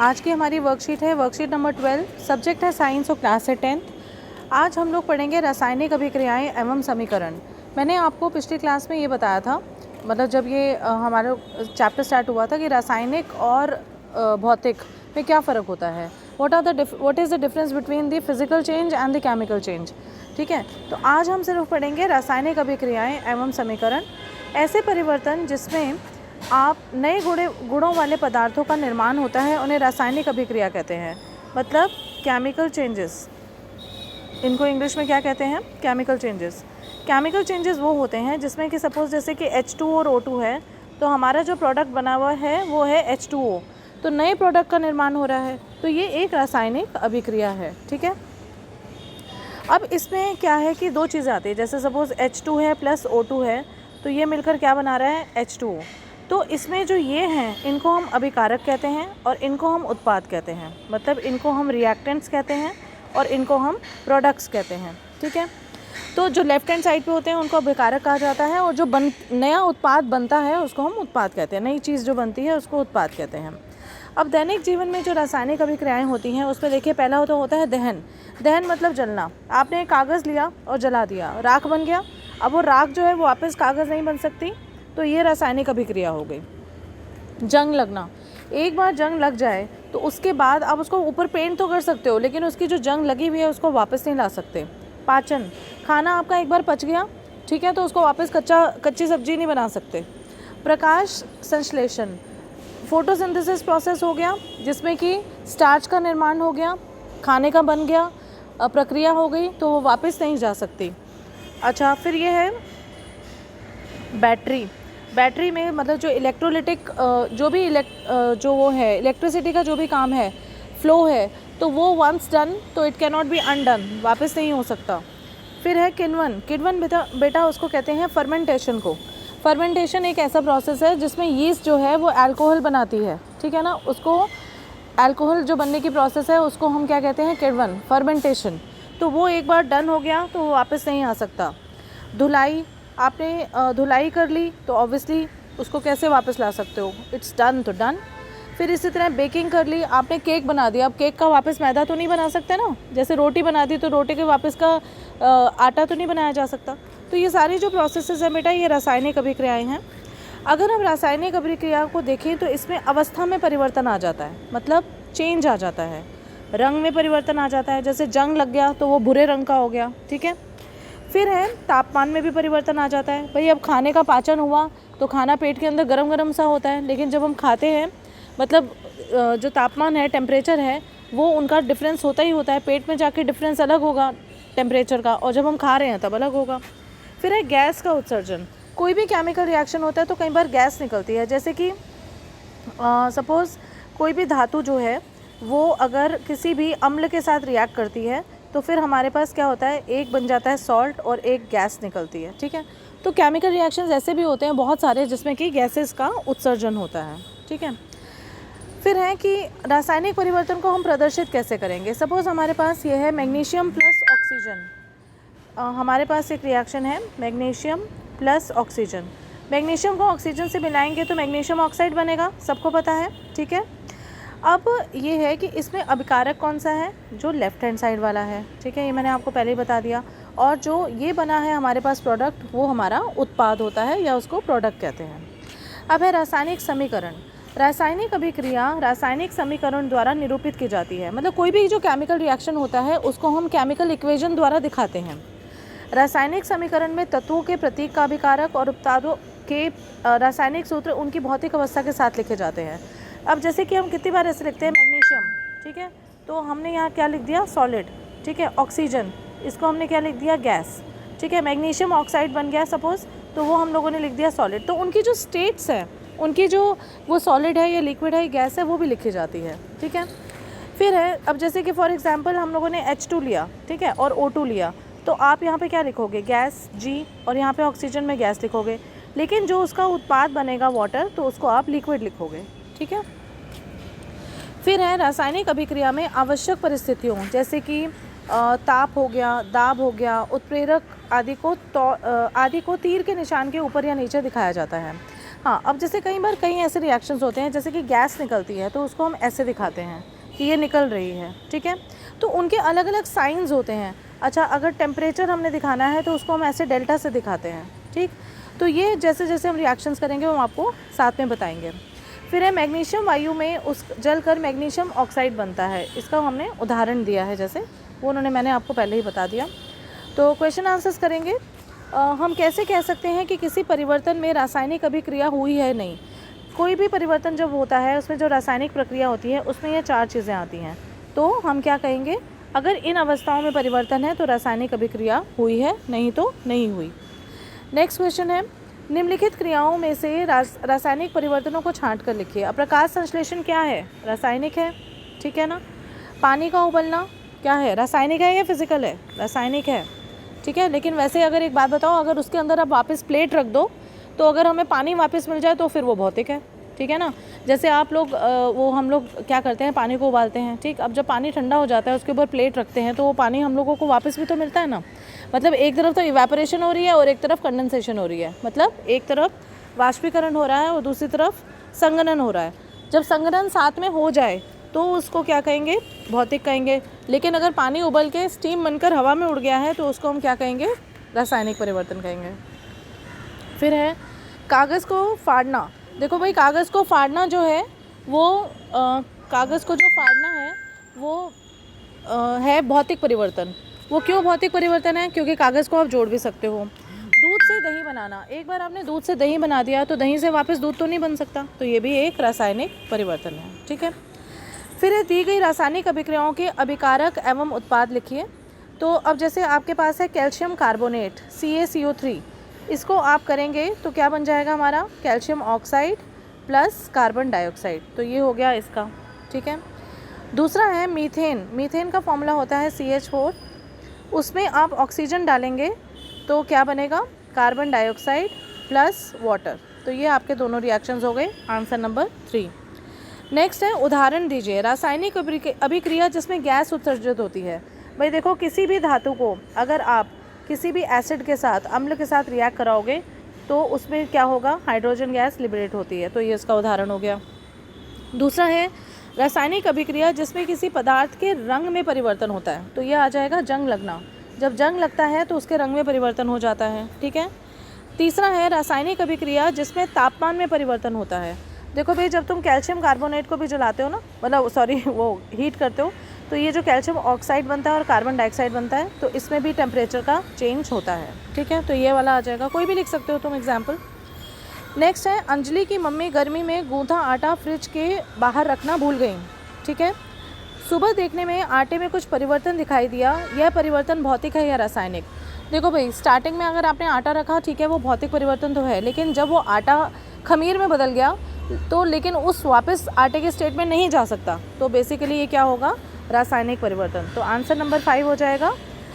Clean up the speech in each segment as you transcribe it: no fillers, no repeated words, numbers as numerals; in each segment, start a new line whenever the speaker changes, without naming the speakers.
आज की हमारी वर्कशीट है वर्कशीट नंबर 12, सब्जेक्ट है साइंस और क्लास है 10th। आज हम लोग पढ़ेंगे रासायनिक अभिक्रियाएं एवं समीकरण। मैंने आपको पिछली क्लास में ये बताया था, मतलब जब ये हमारा चैप्टर स्टार्ट हुआ था कि रासायनिक और भौतिक में क्या फ़र्क होता है, what is the difference between the physical change and the chemical change. ठीक है, तो आज हम सिर्फ पढ़ेंगे रासायनिक अभिक्रियाएं एवं समीकरण, ऐसे परिवर्तन जिसमें आप नए गुणों वाले पदार्थों का निर्माण होता है, उन्हें रासायनिक अभिक्रिया कहते हैं। मतलब केमिकल चेंजेस, इनको इंग्लिश में क्या कहते हैं? Chemical changes. केमिकल चेंजेस वो होते हैं जिसमें कि सपोज़ जैसे कि H2 और O2 है, तो हमारा जो प्रोडक्ट बना हुआ है वो है H2O, तो नए प्रोडक्ट का निर्माण हो रहा है, तो ये एक रासायनिक अभिक्रिया है। ठीक है, अब इसमें क्या है कि दो चीज़ें आती है, जैसे सपोज़ H2 है प्लस O2 है, तो ये मिलकर क्या बना रहा है? H2O। तो इसमें जो ये हैं इनको हम अभिकारक कहते हैं और इनको हम उत्पाद कहते हैं, मतलब इनको हम रिएक्टेंट्स कहते हैं और इनको हम प्रोडक्ट्स कहते हैं। ठीक है, तो जो लेफ्ट हैंड साइड पे होते हैं उनको अभिकारक कहा जाता है, और जो नया उत्पाद बनता है उसको हम उत्पाद कहते हैं। नई चीज़ जो बनती है उसको उत्पाद कहते हैं। अब दैनिक जीवन में जो रासायनिक अभिक्रियाएं होती हैं उसमें देखिए, पहला होता है दहन। दहन मतलब जलना। आपने कागज़ लिया और जला दिया, राख बन गया। अब वो राख जो है वो वापस कागज़ नहीं बन सकती, तो ये रासायनिक अभिक्रिया हो गई। जंग लगना, एक बार जंग लग जाए तो उसके बाद आप उसको ऊपर पेंट तो कर सकते हो, लेकिन उसकी जो जंग लगी हुई है उसको वापस नहीं ला सकते। पाचन, खाना आपका एक बार पच गया, ठीक है, तो उसको वापस कच्ची सब्जी नहीं बना सकते। प्रकाश संश्लेषण, फोटोसिंथेसिस प्रोसेस हो गया जिसमें कि स्टार्च का निर्माण हो गया, खाने का बन गया, प्रक्रिया हो गई, तो वो वापस नहीं जा सकती। अच्छा, फिर ये है बैटरी। बैटरी में मतलब जो इलेक्ट्रोलिटिक जो वो है इलेक्ट्रिसिटी का जो भी काम है, फ्लो है, तो वो वंस डन तो it can not be undone, वापस नहीं हो सकता। फिर है किण्वन। किण्वन बेटा उसको कहते हैं फर्मेंटेशन को। फर्मेंटेशन एक ऐसा प्रोसेस है जिसमें यीस्ट जो है वो अल्कोहल बनाती है। ठीक है ना, उसको अल्कोहल जो बनने की प्रोसेस है उसको हम क्या कहते हैं? किण्वन, फर्मेंटेशन। तो वो एक बार डन हो गया तो वो वापस नहीं आ सकता। धुलाई, आपने धुलाई कर ली तो ऑब्वियसली उसको कैसे वापस ला सकते हो? इट्स डन तो डन। फिर इसी तरह बेकिंग कर ली, आपने केक बना दिया, अब केक का वापस मैदा तो नहीं बना सकते ना, जैसे रोटी बना दी तो रोटी के वापस का आटा तो नहीं बनाया जा सकता। तो ये सारी जो प्रोसेसेस हैं बेटा, ये रासायनिक अभिक्रियाएं हैं। अगर हम रासायनिक अभिक्रिया को देखें तो इसमें अवस्था में परिवर्तन आ जाता है, मतलब चेंज आ जाता है। रंग में परिवर्तन आ जाता है, जैसे जंग लग गया तो वो भूरे रंग का हो गया। ठीक है, फिर है तापमान में भी परिवर्तन आ जाता है। भाई अब खाने का पाचन हुआ तो खाना पेट के अंदर गरम गरम सा होता है, लेकिन जब हम खाते हैं, मतलब जो तापमान है, टेम्परेचर है, वो उनका डिफरेंस होता ही होता है। पेट में जाके डिफरेंस अलग होगा टेम्परेचर का, और जब हम खा रहे हैं तब अलग होगा। फिर है गैस का उत्सर्जन। कोई भी केमिकल रिएक्शन होता है तो कई बार गैस निकलती है, जैसे कि सपोज़ कोई भी धातु जो है वो अगर किसी भी अम्ल के साथ रिएक्ट करती है तो फिर हमारे पास क्या होता है? एक बन जाता है सॉल्ट और एक गैस निकलती है। ठीक है, तो केमिकल रिएक्शंस ऐसे भी होते हैं बहुत सारे जिसमें कि गैसेस का उत्सर्जन होता है। ठीक है, फिर है कि रासायनिक परिवर्तन को हम प्रदर्शित कैसे करेंगे। सपोज़ हमारे पास ये है मैग्नीशियम प्लस ऑक्सीजन। हमारे पास एक रिएक्शन है मैग्नीशियम प्लस ऑक्सीजन। मैग्नीशियम को ऑक्सीजन से मिलाएंगे तो मैग्नीशियम ऑक्साइड बनेगा, सबको पता है। ठीक है, अब ये है कि इसमें अभिकारक कौन सा है? जो लेफ़्ट हैंड साइड वाला है। ठीक है, ये मैंने आपको पहले ही बता दिया। और जो ये बना है हमारे पास प्रोडक्ट, वो हमारा उत्पाद होता है या उसको प्रोडक्ट कहते हैं। अब है रासायनिक समीकरण। रासायनिक अभिक्रिया रासायनिक समीकरण द्वारा निरूपित की जाती है, मतलब कोई भी जो केमिकल रिएक्शन होता है उसको हम केमिकल इक्वेशन द्वारा दिखाते हैं। रासायनिक समीकरण में तत्वों के प्रतीक का अभिकारक और उत्पादों के रासायनिक सूत्र उनकी भौतिक अवस्था के साथ लिखे जाते हैं। अब जैसे कि हम कितनी बार ऐसे लिखते हैं मैग्नीशियम, ठीक है, तो हमने यहाँ क्या लिख दिया? सॉलिड। ठीक है, ऑक्सीजन, इसको हमने क्या लिख दिया? गैस। ठीक है, मैग्नीशियम ऑक्साइड बन गया सपोज़, तो वो हम लोगों ने लिख दिया सॉलिड। तो उनकी जो स्टेट्स हैं, उनकी जो वो सॉलिड है या लिक्विड है या गैस है, वो भी लिखी जाती है। ठीक है, फिर है अब जैसे कि फॉर एग्जांपल हम लोगों ने H2 लिया, ठीक है, और O2 लिया, तो आप यहाँ पे क्या लिखोगे? गैस G, और यहाँ पे ऑक्सीजन में गैस लिखोगे, लेकिन जो उसका उत्पाद बनेगा वाटर, तो उसको आप लिक्विड लिखोगे। ठीक है, फिर है रासायनिक अभिक्रिया में आवश्यक परिस्थितियों, जैसे कि ताप हो गया, दाब हो गया, उत्प्रेरक आदि को तीर के निशान के ऊपर या नीचे दिखाया जाता है। हाँ, अब जैसे कई बार कई ऐसे रिएक्शंस होते हैं जैसे कि गैस निकलती है तो उसको हम ऐसे दिखाते हैं कि ये निकल रही है, ठीक है। तो उनके अलग अलग साइंस होते हैं। अच्छा, अगर टेम्परेचर हमने दिखाना है तो उसको हम ऐसे डेल्टा से दिखाते हैं, ठीक। तो ये जैसे जैसे हम रिएक्शंस करेंगे वो हम आपको साथ में बताएंगे। फिर है मैग्नीशियम वायु में उस जलकर मैग्नीशियम ऑक्साइड बनता है, इसका हमने उदाहरण दिया है, जैसे वो मैंने आपको पहले ही बता दिया। तो क्वेश्चन आंसर्स करेंगे। हम कैसे कह सकते हैं कि किसी परिवर्तन में रासायनिक अभिक्रिया हुई है नहीं। कोई भी परिवर्तन जब होता है उसमें जो रासायनिक प्रक्रिया होती है उसमें ये 4 चीज़ें आती हैं। तो हम क्या कहेंगे, अगर इन अवस्थाओं में परिवर्तन है तो रासायनिक अभिक्रिया हुई है, नहीं तो नहीं हुई। नेक्स्ट क्वेश्चन है, निम्नलिखित क्रियाओं में से रासायनिक परिवर्तनों को छांट कर लिखिए। अब प्रकाश संश्लेषण क्या है, रासायनिक है, ठीक है ना। पानी का उबलना क्या है, रासायनिक है या फिजिकल है, रासायनिक है, ठीक है। लेकिन वैसे अगर एक बात बताओ, अगर उसके अंदर आप वापस प्लेट रख दो तो अगर हमें पानी वापस मिल जाए तो फिर वो भौतिक है, ठीक है ना। जैसे आप लोग हम लोग क्या करते हैं, पानी को उबालते हैं, ठीक। अब जब पानी ठंडा हो जाता है उसके ऊपर प्लेट रखते हैं तो वो पानी हम लोगों को वापस भी तो मिलता है ना। मतलब एक तरफ तो इवेपोरेशन हो रही है और एक तरफ कंडेंसेशन हो रही है, मतलब एक तरफ वाष्पीकरण हो रहा है और दूसरी तरफ संघनन हो रहा है। जब संघनन साथ में हो जाए तो उसको क्या कहेंगे, भौतिक कहेंगे। लेकिन अगर पानी उबल के स्टीम बनकर हवा में उड़ गया है तो उसको हम क्या कहेंगे, रासायनिक परिवर्तन कहेंगे। फिर है कागज़ को फाड़ना। देखो भाई, कागज़ को फाड़ना जो है वो कागज़ को जो फाड़ना है वो है भौतिक परिवर्तन। वो क्यों भौतिक परिवर्तन है, क्योंकि कागज़ को आप जोड़ भी सकते हो। दूध से दही बनाना, एक बार आपने दूध से दही बना दिया तो दही से वापस दूध तो नहीं बन सकता, तो ये भी एक रासायनिक परिवर्तन है, ठीक है। फिर दी गई रासायनिक अभिक्रियाओं के अभिकारक एवं उत्पाद लिखिए। तो अब जैसे आपके पास है कैल्शियम कार्बोनेट CaCO3, इसको आप करेंगे तो क्या बन जाएगा हमारा, calcium oxide plus carbon dioxide, तो ये हो गया इसका, ठीक है। दूसरा है मीथेन। मीथेन का फॉर्मूला होता है CH4, उसमें आप ऑक्सीजन डालेंगे तो क्या बनेगा, कार्बन डाइऑक्साइड प्लस वाटर। तो ये आपके दोनों रिएक्शंस हो गए, आंसर नंबर 3। नेक्स्ट है उदाहरण दीजिए, रासायनिक अभिक्रिया जिसमें गैस उत्सर्जित होती है। भाई देखो, किसी भी धातु को अगर आप किसी भी एसिड के साथ, अम्ल के साथ रिएक्ट कराओगे तो उसमें क्या होगा, हाइड्रोजन गैस लिबरेट होती है, तो ये इसका उदाहरण हो गया। दूसरा है रासायनिक अभिक्रिया जिसमें किसी पदार्थ के रंग में परिवर्तन होता है, तो ये आ जाएगा जंग लगना। जब जंग लगता है तो उसके रंग में परिवर्तन हो जाता है, ठीक है। तीसरा है रासायनिक अभिक्रिया जिसमें तापमान में परिवर्तन होता है। देखो भाई, जब तुम कैल्शियम कार्बोनेट को भी जलाते हो ना, मतलब सॉरी वो हीट करते हो, तो ये जो कैल्शियम ऑक्साइड बनता है और कार्बन डाइऑक्साइड बनता है, तो इसमें भी टेम्परेचर का चेंज होता है, ठीक है। तो ये वाला आ जाएगा, कोई भी लिख सकते हो तुम एग्जाम्पल। नेक्स्ट है अंजलि की मम्मी गर्मी में गूंथा आटा फ्रिज के बाहर रखना भूल गई, ठीक है। सुबह देखने में आटे में कुछ परिवर्तन दिखाई दिया, यह परिवर्तन भौतिक है या रासायनिक। देखो भाई, स्टार्टिंग में अगर आपने आटा रखा, ठीक है, वो भौतिक परिवर्तन तो है, लेकिन जब वो आटा खमीर में बदल गया तो लेकिन उस वापस आटे के स्टेट में नहीं जा सकता, तो बेसिकली ये क्या होगा, रासायनिक परिवर्तन। तो आंसर नंबर 5 हो जाएगा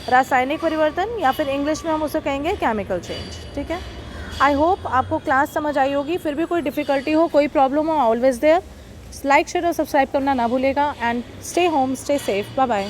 रासायनिक परिवर्तन, या फिर इंग्लिश में हम उसे कहेंगे केमिकल चेंज, ठीक है। आई होप आपको क्लास समझ आई होगी। फिर भी कोई डिफ़िकल्टी हो, कोई प्रॉब्लम हो, ऑलवेज देयर, लाइक शेयर और सब्सक्राइब करना ना भूलेगा। And stay home, stay safe, bye bye.